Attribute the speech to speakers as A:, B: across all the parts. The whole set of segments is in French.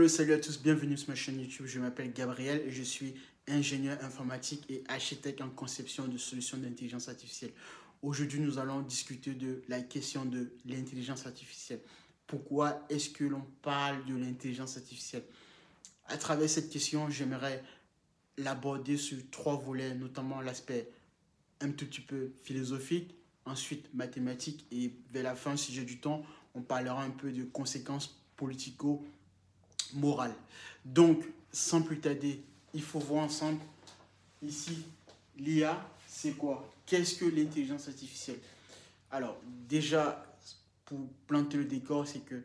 A: Salut à tous, bienvenue sur ma chaîne YouTube. Je m'appelle Gabriel et je suis ingénieur informatique et architecte en conception de solutions d'intelligence artificielle. Aujourd'hui, nous allons discuter de la question de l'intelligence artificielle. Pourquoi est-ce que l'on parle de l'intelligence artificielle? À travers cette question, j'aimerais l'aborder sur trois volets, notamment l'aspect un tout petit peu philosophique, ensuite mathématique et vers la fin, si j'ai du temps, on parlera un peu de conséquences politico morale. Donc, sans plus tarder, il faut voir ensemble ici l'IA, c'est quoi? Qu'est-ce que l'intelligence artificielle? Alors, déjà, pour planter le décor, c'est que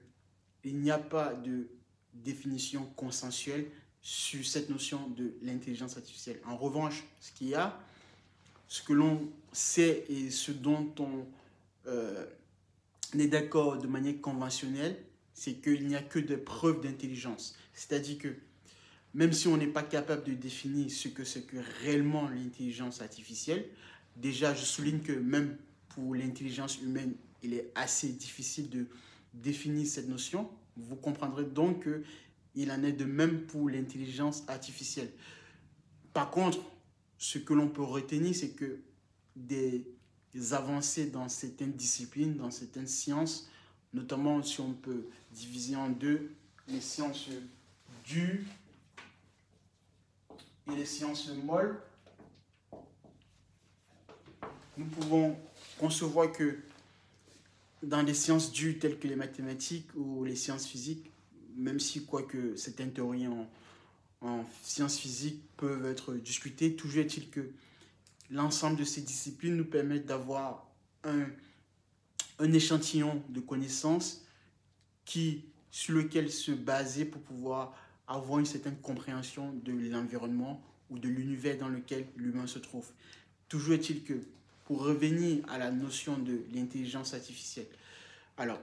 A: il n'y a pas de définition consensuelle sur cette notion de l'intelligence artificielle. En revanche, ce qu'il y a, ce que l'on sait et ce dont on est d'accord de manière conventionnelle, c'est qu'il n'y a que des preuves d'intelligence. C'est-à-dire que même si on n'est pas capable de définir ce que c'est que réellement l'intelligence artificielle, déjà je souligne que même pour l'intelligence humaine, il est assez difficile de définir cette notion. Vous comprendrez donc qu'il en est de même pour l'intelligence artificielle. Par contre, ce que l'on peut retenir, c'est que des avancées dans certaines disciplines, dans certaines sciences, notamment si on peut diviser en deux les sciences dures et les sciences molles, nous pouvons concevoir que dans les sciences dures telles que les mathématiques ou les sciences physiques, même si quoique certaines théories en sciences physiques peuvent être discutées, toujours est-il que l'ensemble de ces disciplines nous permettent d'avoir un échantillon de connaissances sur lequel se baser pour pouvoir avoir une certaine compréhension de l'environnement ou de l'univers dans lequel l'humain se trouve. Toujours est-il que, pour revenir à la notion de l'intelligence artificielle, alors,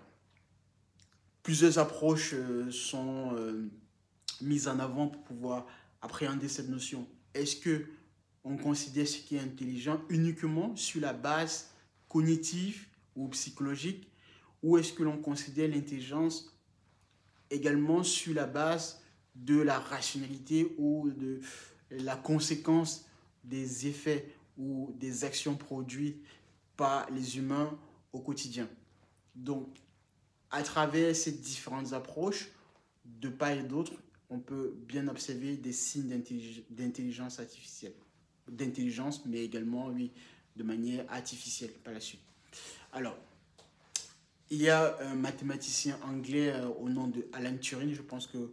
A: plusieurs approches sont mises en avant pour pouvoir appréhender cette notion. Est-ce que on considère ce qui est intelligent uniquement sur la base cognitive ou psychologique, ou est-ce que l'on considère l'intelligence également sur la base de la rationalité ou de la conséquence des effets ou des actions produites par les humains au quotidien? Donc, à travers ces différentes approches, de part et d'autre, on peut bien observer des signes d'intelligence artificielle. D'intelligence, mais également, oui, de manière artificielle par la suite. Alors, il y a un mathématicien anglais au nom de Alan Turing, je pense que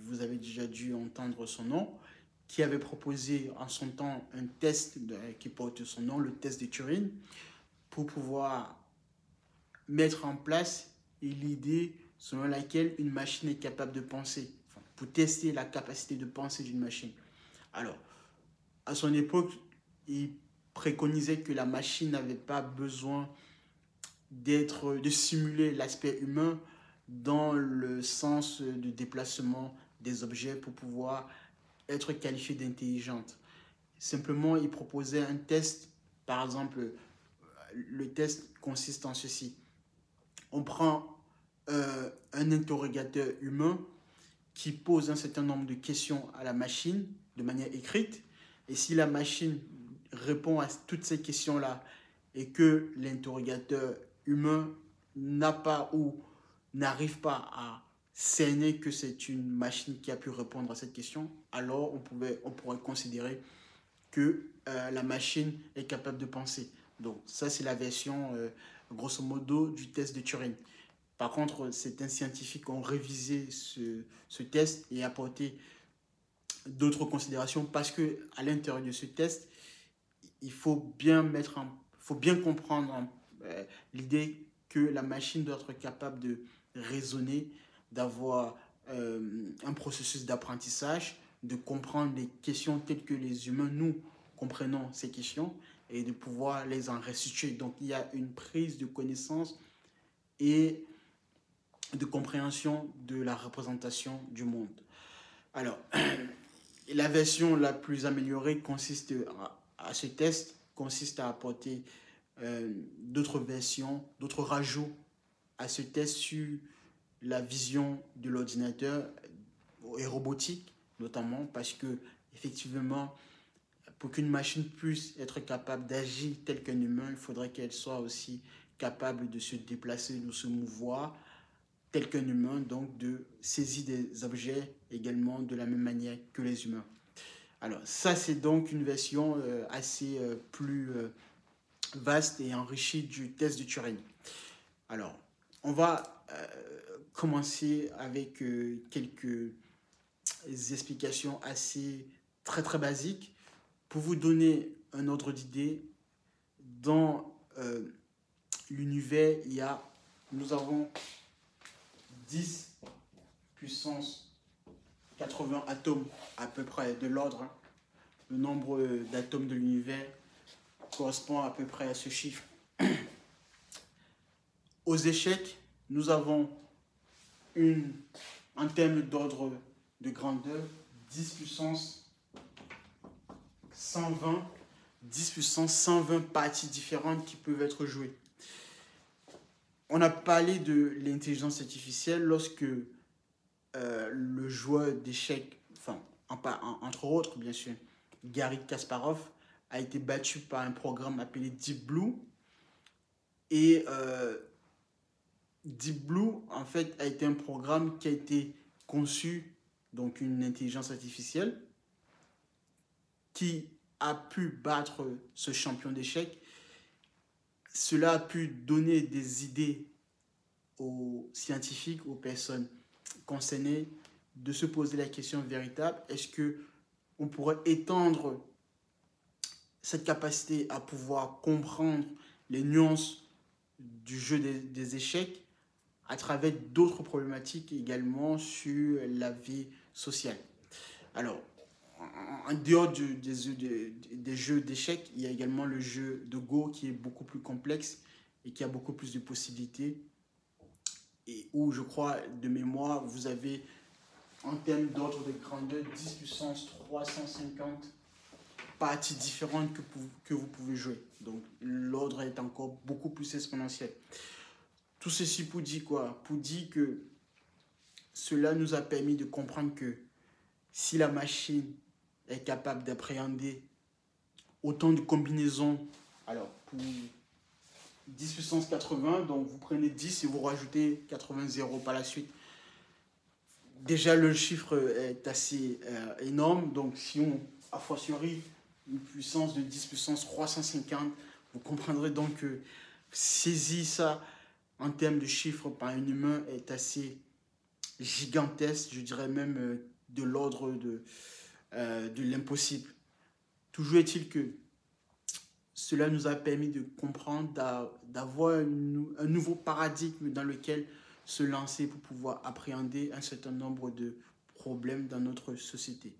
A: vous avez déjà dû entendre son nom, qui avait proposé en son temps un test qui porte son nom, le test de Turing, pour pouvoir mettre en place l'idée selon laquelle une machine est capable de penser, enfin, pour tester la capacité de penser d'une machine. Alors, à son époque, il préconisait que la machine n'avait pas besoin de simuler l'aspect humain dans le sens de déplacement des objets pour pouvoir être qualifiée d'intelligente. Simplement, il proposait un test, par exemple, le test consiste en ceci. On prend un interrogateur humain qui pose un certain nombre de questions à la machine de manière écrite, et si la machine répond à toutes ces questions-là et que l'interrogateur humain n'a pas ou n'arrive pas à cerner que c'est une machine qui a pu répondre à cette question, alors on pourrait considérer que la machine est capable de penser. Donc ça, c'est la version, grosso modo, du test de Turing. Par contre, certains scientifiques ont révisé ce test et apporté d'autres considérations parce que à l'intérieur de ce test, il faut bien comprendre l'idée que la machine doit être capable de raisonner, d'avoir un processus d'apprentissage, de comprendre les questions telles que les humains, nous, comprenons ces questions et de pouvoir les en restituer. Donc, il y a une prise de connaissance et de compréhension de la représentation du monde. Alors, la version la plus améliorée consiste à ce test, consiste à apporter d'autres versions, d'autres rajouts à ce test sur la vision de l'ordinateur, et robotique, notamment parce que, effectivement, pour qu'une machine puisse être capable d'agir tel qu'un humain, il faudrait qu'elle soit aussi capable de se déplacer, de se mouvoir tel qu'un humain, donc de saisir des objets également de la même manière que les humains. Alors ça, c'est donc une version assez plus vaste et enrichie du test de Turing. Alors, on va commencer avec quelques explications assez très basiques pour vous donner un ordre d'idée. Dans l'univers, nous avons 10 puissance 80 atomes à peu près de l'ordre. Hein. Le nombre d'atomes de l'univers correspond à peu près à ce chiffre. Aux échecs, nous avons en termes d'ordre de grandeur 10 puissance 120, 10 puissance 120 parties différentes qui peuvent être jouées. On a parlé de l'intelligence artificielle lorsque le joueur d'échecs, enfin, entre autres, bien sûr, Garry Kasparov, a été battu par un programme appelé Deep Blue. Et Deep Blue, en fait, a été un programme qui a été conçu, donc une intelligence artificielle, qui a pu battre ce champion d'échecs. Cela a pu donner des idées aux scientifiques, aux personnes concernées, de se poser la question véritable, est-ce qu'on pourrait étendre cette capacité à pouvoir comprendre les nuances du jeu des échecs à travers d'autres problématiques également sur la vie sociale. Alors, en dehors des jeux d'échecs, il y a également le jeu de Go qui est beaucoup plus complexe et qui a beaucoup plus de possibilités et où, je crois, de mémoire, vous avez en termes d'ordre de grandeur 10 puissance 350 parties différentes que vous pouvez jouer. Donc l'ordre est encore beaucoup plus exponentiel. Tout ceci pour dire quoi? Pour dire que cela nous a permis de comprendre que si la machine est capable d'appréhender autant de combinaisons, alors pour 10 puissance 80, donc vous prenez 10 et vous rajoutez 80 zéros par la suite. Déjà, le chiffre est assez énorme, donc si on, a fortiori, une puissance de 10 puissance 350, vous comprendrez donc que saisir ça en termes de chiffres par un humain est assez gigantesque, je dirais même de l'ordre de l'impossible. Toujours est-il que cela nous a permis de comprendre, d'avoir un nouveau paradigme dans lequel se lancer pour pouvoir appréhender un certain nombre de problèmes dans notre société.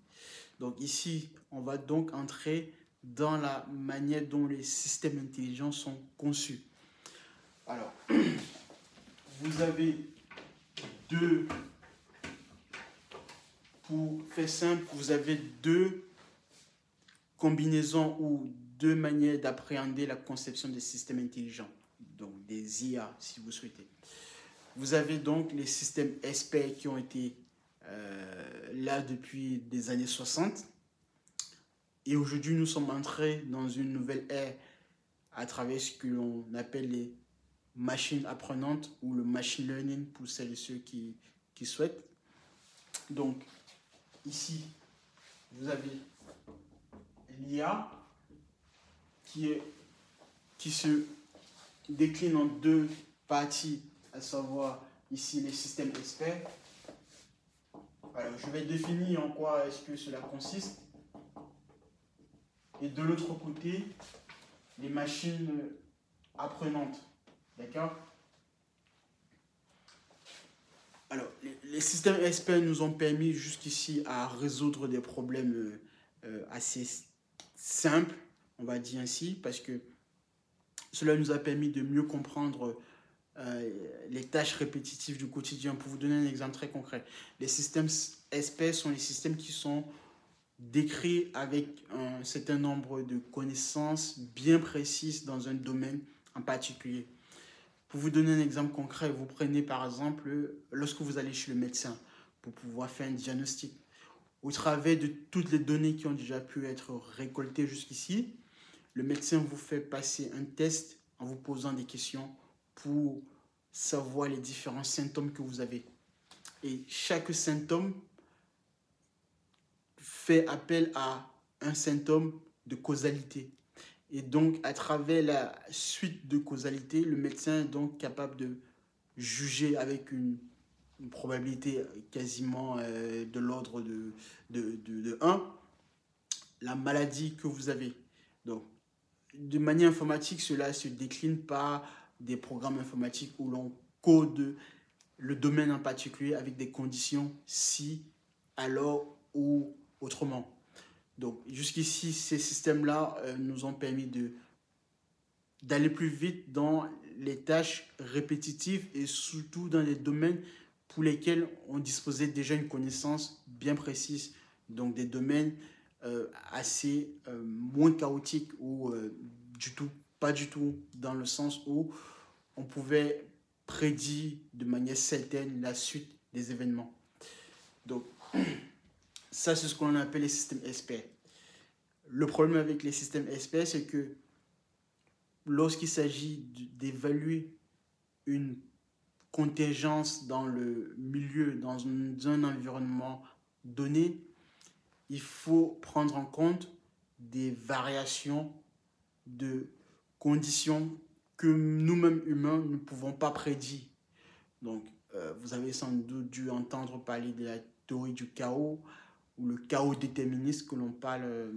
A: Donc ici, on va donc entrer dans la manière dont les systèmes intelligents sont conçus. Alors, vous avez pour faire simple, vous avez deux combinaisons ou deux manières d'appréhender la conception des systèmes intelligents, donc des IA si vous souhaitez. Vous avez donc les systèmes experts qui ont été là depuis des années 60. Et aujourd'hui, nous sommes entrés dans une nouvelle ère à travers ce que l'on appelle les machines apprenantes ou le machine learning pour celles et ceux qui souhaitent. Donc, ici, vous avez l'IA qui se décline en deux parties, à savoir ici les systèmes experts. Alors, je vais définir en quoi est-ce que cela consiste. Et de l'autre côté, les machines apprenantes. D'accord? Alors, les systèmes experts nous ont permis jusqu'ici à résoudre des problèmes assez simples, on va dire ainsi, parce que cela nous a permis de mieux comprendre les tâches répétitives du quotidien. Pour vous donner un exemple très concret, les systèmes experts sont les systèmes qui sont décrits avec un certain nombre de connaissances bien précises dans un domaine en particulier. Pour vous donner un exemple concret, vous prenez par exemple, lorsque vous allez chez le médecin, pour pouvoir faire un diagnostic. Au travers de toutes les données qui ont déjà pu être récoltées jusqu'ici, le médecin vous fait passer un test en vous posant des questions pour savoir les différents symptômes que vous avez. Et chaque symptôme fait appel à un symptôme de causalité. Et donc, à travers la suite de causalité, le médecin est donc capable de juger avec une probabilité quasiment de l'ordre de 1 la maladie que vous avez. Donc, de manière informatique, cela se décline par des programmes informatiques où l'on code le domaine en particulier avec des conditions si, alors ou autrement. Donc, jusqu'ici, ces systèmes-là nous ont permis d'aller plus vite dans les tâches répétitives et surtout dans les domaines pour lesquels on disposait déjà une connaissance bien précise. Donc, des domaines assez moins chaotiques ou pas du tout dans le sens où on pouvait prédire de manière certaine la suite des événements. Donc, ça, c'est ce qu'on appelle les systèmes experts. Le problème avec les systèmes experts, c'est que lorsqu'il s'agit d'évaluer une contingence dans le milieu, dans un environnement donné, il faut prendre en compte des variations de conditions que nous-mêmes humains ne pouvons pas prédire. Donc, vous avez sans doute dû entendre parler de la théorie du chaos ou le chaos déterministe que l'on parle,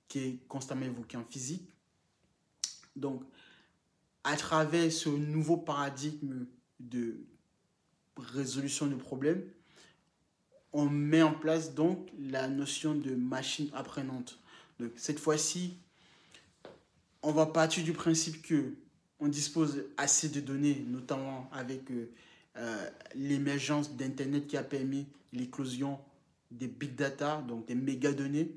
A: qui est constamment évoqué en physique. Donc, à travers ce nouveau paradigme de résolution de problèmes, on met en place donc la notion de machine apprenante. Donc, cette fois-ci, on va partir du principe que on dispose assez de données, notamment avec l'émergence d'Internet qui a permis l'éclosion des big data, donc des méga données,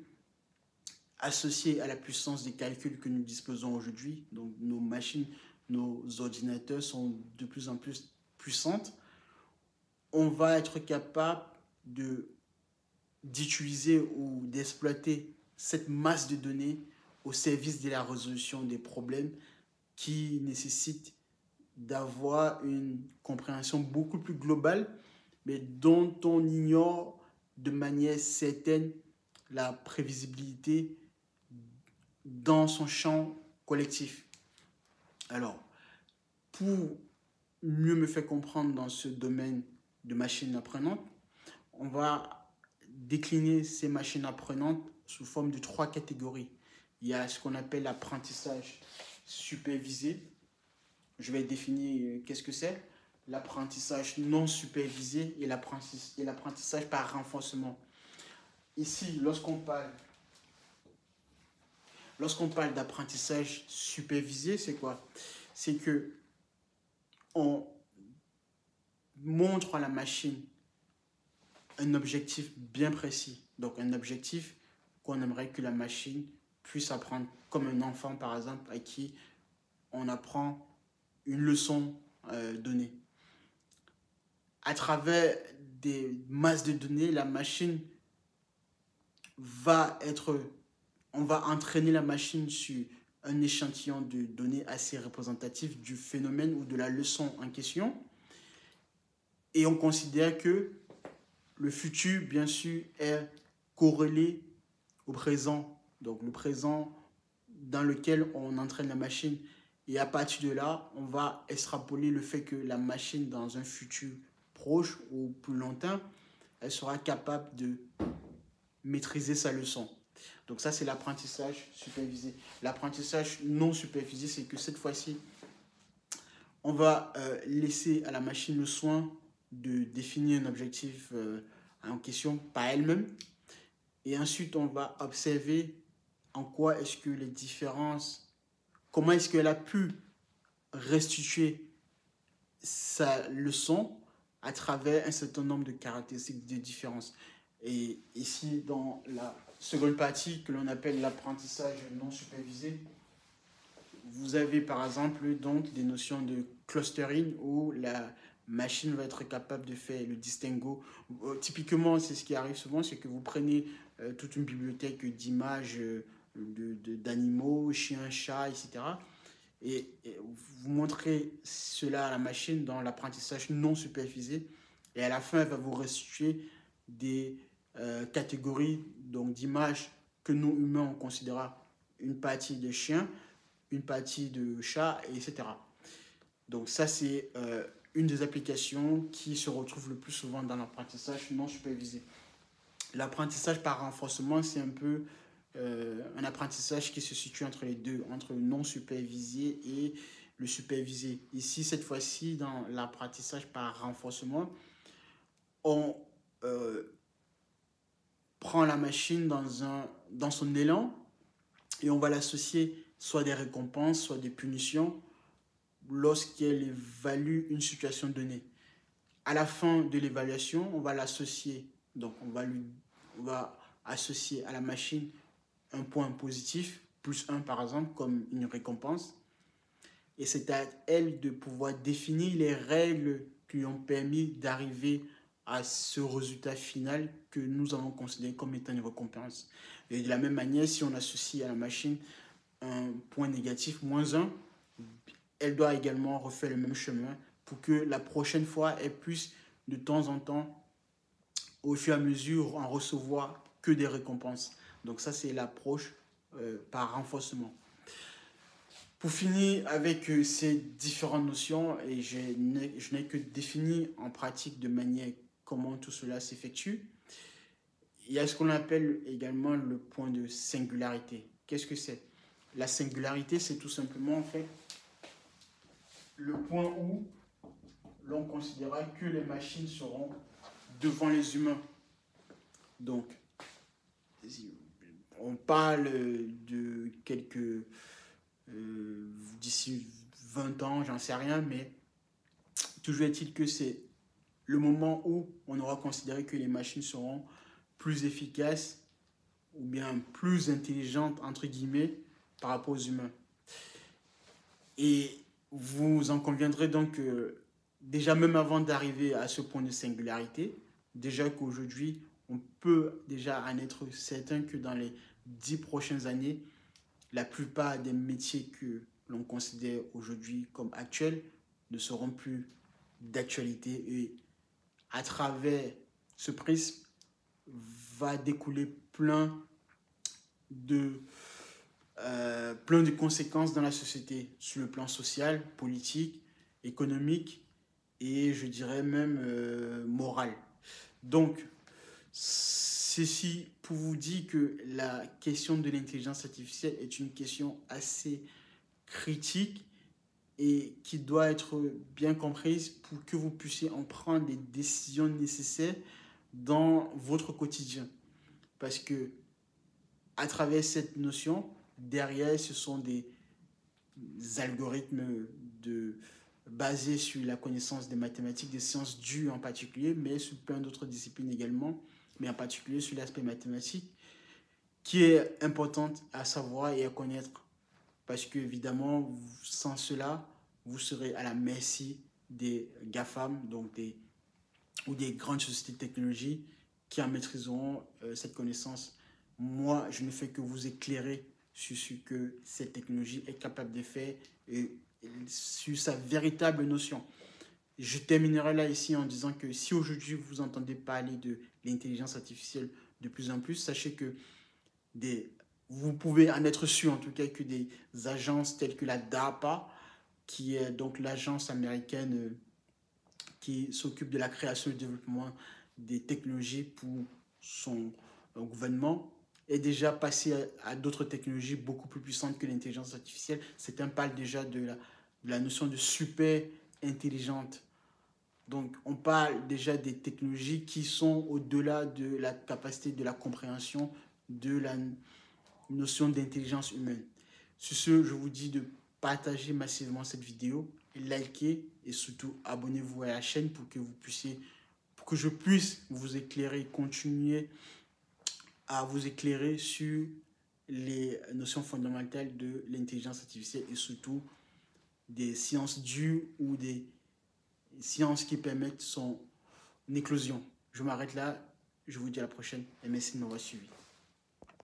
A: associées à la puissance des calculs que nous disposons aujourd'hui. Donc nos machines, nos ordinateurs sont de plus en plus puissantes. On va être capable d'utiliser ou d'exploiter cette masse de données au service de la résolution des problèmes qui nécessitent d'avoir une compréhension beaucoup plus globale, mais dont on ignore de manière certaine la prévisibilité dans son champ collectif. Alors, pour mieux me faire comprendre dans ce domaine de machines apprenantes, on va décliner ces machines apprenantes sous forme de 3 catégories. Il y a ce qu'on appelle l'apprentissage supervisé. Je vais définir qu'est-ce que c'est. L'apprentissage non supervisé et l'apprentissage par renforcement. Ici, lorsqu'on parle d'apprentissage supervisé, c'est quoi? C'est que on montre à la machine un objectif bien précis. Donc un objectif qu'on aimerait que la machine puisse apprendre, comme un enfant par exemple à qui on apprend une leçon donnée. À travers des masses de données, la machine on va entraîner la machine sur un échantillon de données assez représentatif du phénomène ou de la leçon en question. Et on considère que le futur, bien sûr, est corrélé au présent. Donc le présent dans lequel on entraîne la machine. Et à partir de là, on va extrapoler le fait que la machine, dans un futur proche ou plus lointain, elle sera capable de maîtriser sa leçon. Donc ça, c'est l'apprentissage supervisé. L'apprentissage non supervisé, c'est que cette fois-ci, on va laisser à la machine le soin de définir un objectif en question par elle-même. Et ensuite, on va observer en quoi est-ce que les différences, comment est-ce qu'elle a pu restituer sa leçon à travers un certain nombre de caractéristiques de différence. Et ici, dans la seconde partie que l'on appelle l'apprentissage non supervisé, vous avez par exemple donc des notions de clustering où la machine va être capable de faire le distinguo. Typiquement, c'est ce qui arrive souvent, c'est que vous prenez toute une bibliothèque d'images d'animaux, chiens, chats, etc. Et vous montrez cela à la machine dans l'apprentissage non supervisé. Et à la fin, elle va vous restituer des catégories d'images que nous, humains, on considère une partie de chien, une partie de chat, etc. Donc ça, c'est une des applications qui se retrouve le plus souvent dans l'apprentissage non supervisé. L'apprentissage par renforcement, c'est un peu un apprentissage qui se situe entre les deux, entre le non supervisé et le supervisé. Ici, cette fois-ci, dans l'apprentissage par renforcement, on prend la machine dans son élan et on va l'associer soit des récompenses, soit des punitions lorsqu'elle évalue une situation donnée. À la fin de l'évaluation, on va l'associer, donc on va associer à la machine un point positif, +1 par exemple, comme une récompense. Et c'est à elle de pouvoir définir les règles qui lui ont permis d'arriver à ce résultat final que nous allons considérer comme étant une récompense. Et de la même manière, si on associe à la machine un point négatif, -1, elle doit également refaire le même chemin pour que la prochaine fois, elle puisse de temps en temps, au fur et à mesure, en recevoir que des récompenses. Donc ça, c'est l'approche par renforcement. Pour finir avec ces différentes notions, et je n'ai que défini en pratique de manière comment tout cela s'effectue, il y a ce qu'on appelle également le point de singularité. Qu'est-ce que c'est? La singularité, c'est tout simplement en fait le point où l'on considérera que les machines seront devant les humains. Donc, on parle de quelques... d'ici 20 ans, j'en sais rien, mais toujours est-il que c'est le moment où on aura considéré que les machines seront plus efficaces ou bien plus intelligentes, entre guillemets, par rapport aux humains. Et vous en conviendrez donc que déjà même avant d'arriver à ce point de singularité, déjà qu'aujourd'hui, on peut déjà en être certain que dans les 10 prochaines années, la plupart des métiers que l'on considère aujourd'hui comme actuels ne seront plus d'actualité. Et à travers ce prisme va découler plein de conséquences dans la société, sur le plan social, politique, économique et je dirais même moral. Donc, ceci pour vous dire que la question de l'intelligence artificielle est une question assez critique et qui doit être bien comprise pour que vous puissiez en prendre les décisions nécessaires dans votre quotidien. Parce que à travers cette notion, derrière, ce sont des algorithmes basés sur la connaissance des mathématiques, des sciences dues en particulier, mais sur plein d'autres disciplines également, mais en particulier sur l'aspect mathématique, qui est importante à savoir et à connaître. Parce que, évidemment, sans cela, vous serez à la merci des GAFAM, donc ou des grandes sociétés de technologie qui en maîtriseront cette connaissance. Moi, je ne fais que vous éclairer sur ce que cette technologie est capable de faire et sur sa véritable notion. Je terminerai là ici en disant que si aujourd'hui vous entendez parler de l'intelligence artificielle de plus en plus, sachez que vous pouvez en être sûr en tout cas que des agences telles que la DARPA, qui est donc l'agence américaine qui s'occupe de la création et du développement des technologies pour son gouvernement, est déjà passé à d'autres technologies beaucoup plus puissantes que l'intelligence artificielle. Certains parlent déjà de la notion de super intelligente. Donc, on parle déjà des technologies qui sont au-delà de la capacité de la compréhension de la notion d'intelligence humaine. Sur ce, je vous dis de partager massivement cette vidéo, liker et surtout abonnez-vous à la chaîne pour que je puisse vous éclairer, continuer à vous éclairer sur les notions fondamentales de l'intelligence artificielle et surtout des sciences dues ou des sciences qui permettent son éclosion. Je m'arrête là, je vous dis à la prochaine et merci de m'avoir suivi.